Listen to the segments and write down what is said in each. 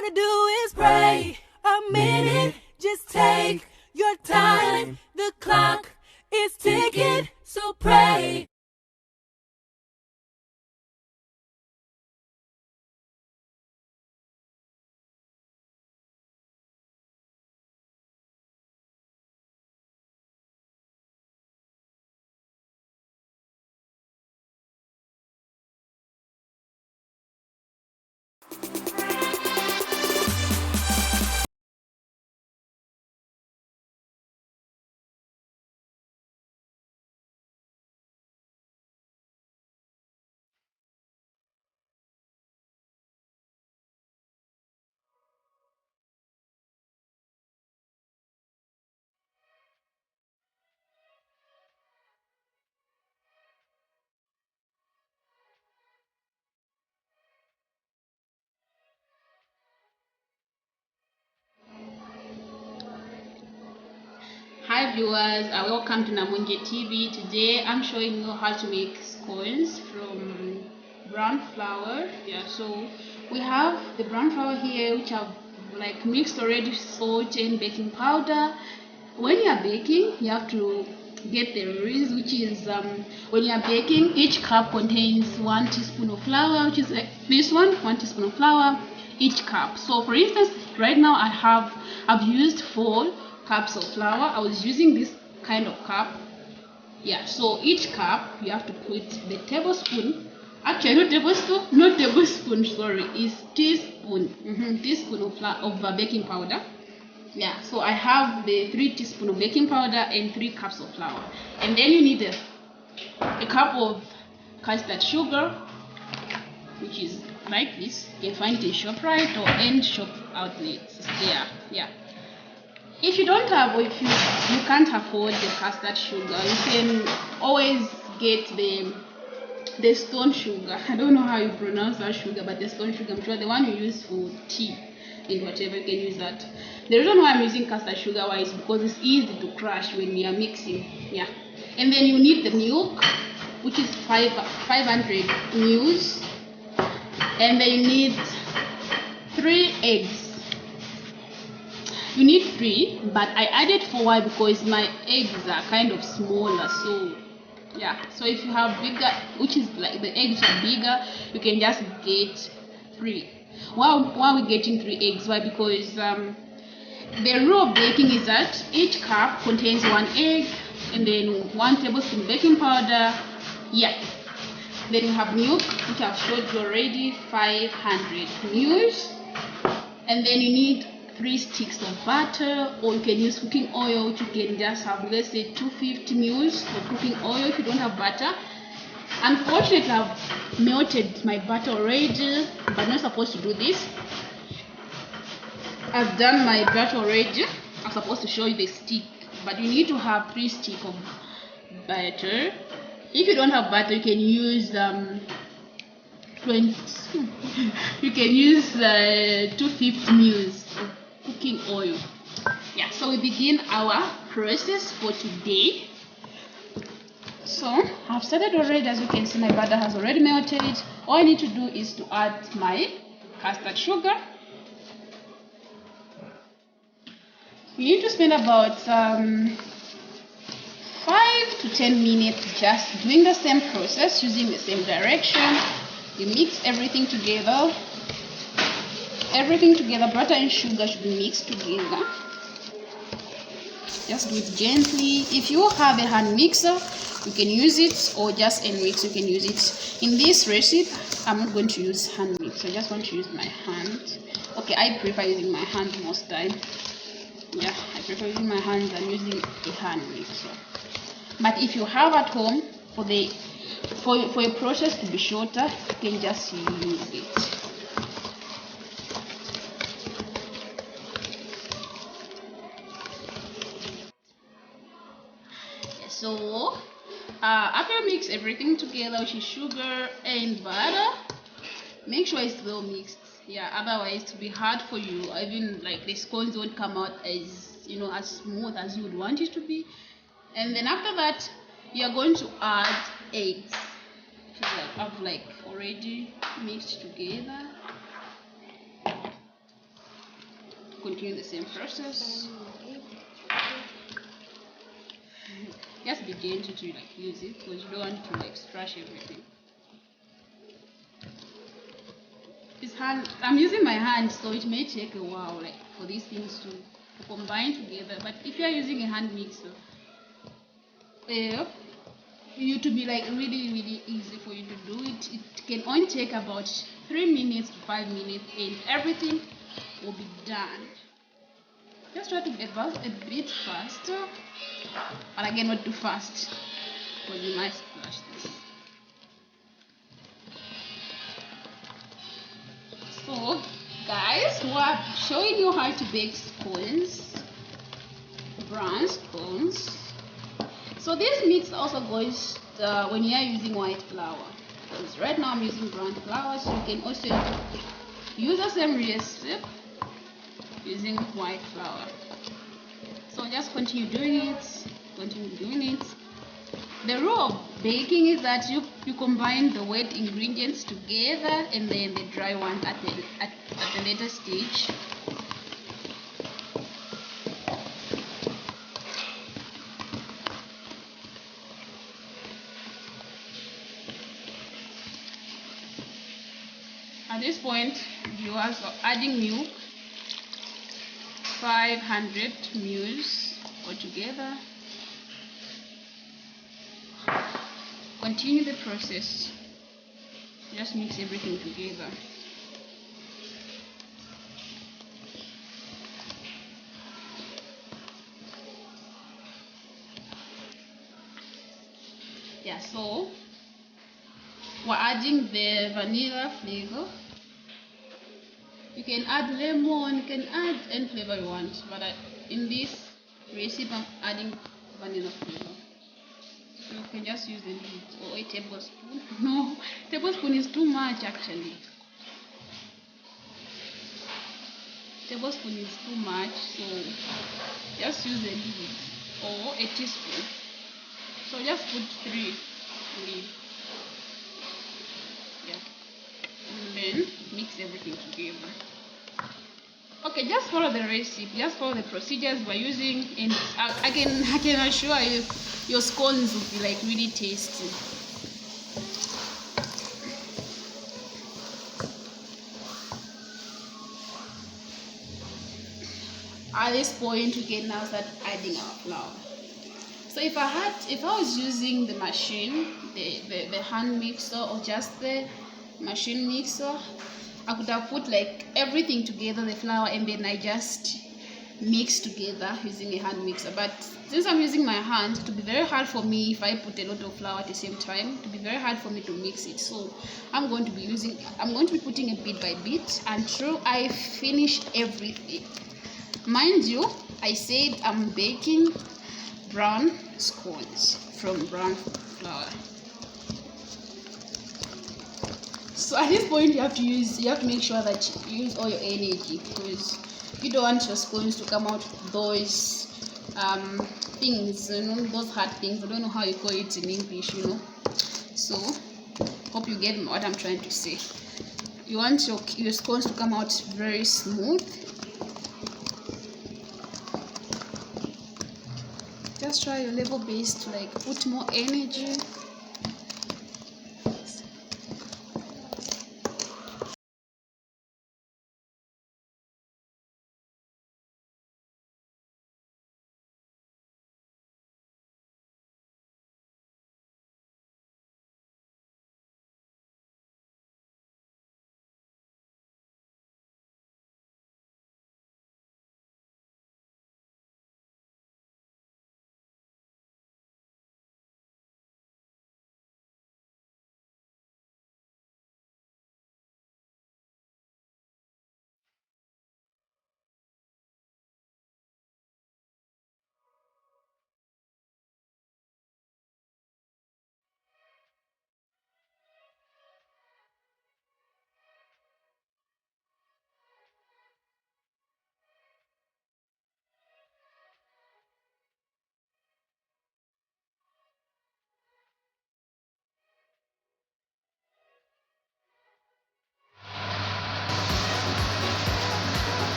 gotta do is pray a minute. Just take your time. The clock is ticking, so pray. Hi viewers, welcome to Namonje TV. Today I'm showing you how to make scones from brown flour. Yeah, so we have the brown flour here, which I've like mixed already, salt and baking powder. When you are baking, you have to get the rules, which is when you are baking, each cup contains 1 teaspoon of flour, which is like this one teaspoon of flour each cup. So for instance, right now I've used 4 cups of flour. I was using this kind of cup. Yeah, so each cup you have to put the tablespoon, actually not tablespoon, sorry, is teaspoon. Teaspoon of baking powder. Yeah, so I have the 3 teaspoons of baking powder and 3 cups of flour, and then you need a cup of custard sugar, which is like this. You can find it in ShopRite or any shop outlets there. Yeah, if you don't have, or if you can't afford the custard sugar, you can always get the stone sugar. I don't know how you pronounce that sugar, but the stone sugar, I'm sure the one you use for tea and whatever, you can use that. The reason why I'm using custard sugar is because it's easy to crush when we are mixing. Yeah, and then you need the milk, which is 500 ml, and then you need 3 eggs. You need 3, but I added 4 because my eggs are kind of smaller. So yeah, so if you have bigger, which is like the eggs are bigger, you can just get 3. Why are we getting 3 eggs? Why? Because the rule of baking is that each cup contains 1 egg and then 1 tablespoon baking powder. Yeah, then you have milk, which I've showed you already, 500 ml, and then you need 3 sticks of butter, or you can use cooking oil, which you can just have, let's say 250 ml of cooking oil if you don't have butter. Unfortunately, I've melted my butter already, but I'm not supposed to do this. I've done my butter already. I'm supposed to show you the stick, but you need to have 3 sticks of butter. If you don't have butter, you can use 250 ml of cooking oil. Yeah, so we begin our process for today. So I've started already. As you can see, my butter has already melted. All I need to do is to add my custard sugar. You need to spend about 5 to 10 minutes just doing the same process, using the same direction. You mix everything together. Butter and sugar should be mixed together. Just do it gently. If you have a hand mixer, you can use it, or just a mix, you can use it. In this recipe, I'm not going to use hand mixer. I just want to use my hand. Okay, I prefer using my hand most time. Yeah, I prefer using my hands than using a hand mixer. But if you have at home, for a process to be shorter, you can just use it. So after you mix everything together, which is sugar and butter, make sure it's well mixed. Yeah, otherwise it will be hard for you. Even like the scones won't come out as as smooth as you would want it to be. And then after that, you are going to add eggs, which I've already mixed together. continue the same process. Just be gentle to like use it because you don't want to like scratch everything. I'm using my hand, so it may take a while like for these things to combine together. But if you're using a hand mixer, you to be like really easy for you to do it. It can only take about 3 minutes to 5 minutes, and everything will be done. Just try to advance a bit faster, but again not too fast because you might splash this. So guys, we're showing you how to bake scones, brown scones. So this mix also goes when you are using white flour, because right now I'm using brown flour, so you can also use the same recipe using white flour. So just continue doing it. The rule of baking is that you combine the wet ingredients together and then the dry ones at the later stage. At this point, you are adding milk, 500 ml altogether. Continue the process. Just mix everything together. Yeah, so we're adding the vanilla flavor. You can add lemon, you can add any flavor you want, but in this recipe I'm adding vanilla flavor. So you can just use a bit or a tablespoon. No, tablespoon is too much actually. Tablespoon is too much, so just use a bit or a teaspoon. So just put 3. Yeah, and then mix everything together. Okay, just follow the recipe, just follow the procedures we're using, and I can assure you your scones will be like really tasty. At this point we can now start adding our flour. So if I was using the machine, the hand mixer, or just the machine mixer, I could have put like everything together, the flour, and then I just mix together using a hand mixer. But since I'm using my hand, it will be very hard for me if I put a lot of flour at the same time. It will be very hard for me to mix it. So I'm going to be putting it bit by bit until I finish everything. Mind you, I said I'm baking brown scones from brown flour. So at this point you have to make sure that you use all your energy, because you don't want your scones to come out those things, those hard things. I don't know how you call it in English, So hope you get what I'm trying to say. You want your scones to come out very smooth. Just try your level best to like put more energy.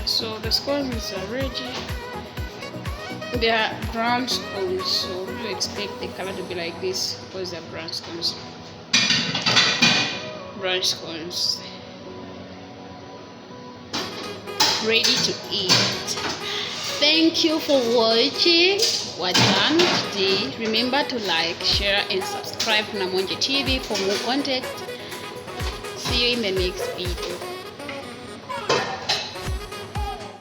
So the scones are ready. They are brown scones, so you expect the color to be like this because they're brown scones. Brown scones. Ready to eat. Thank you for watching. We're done today. Remember to like, share, and subscribe to Namonje TV for more content. See you in the next video.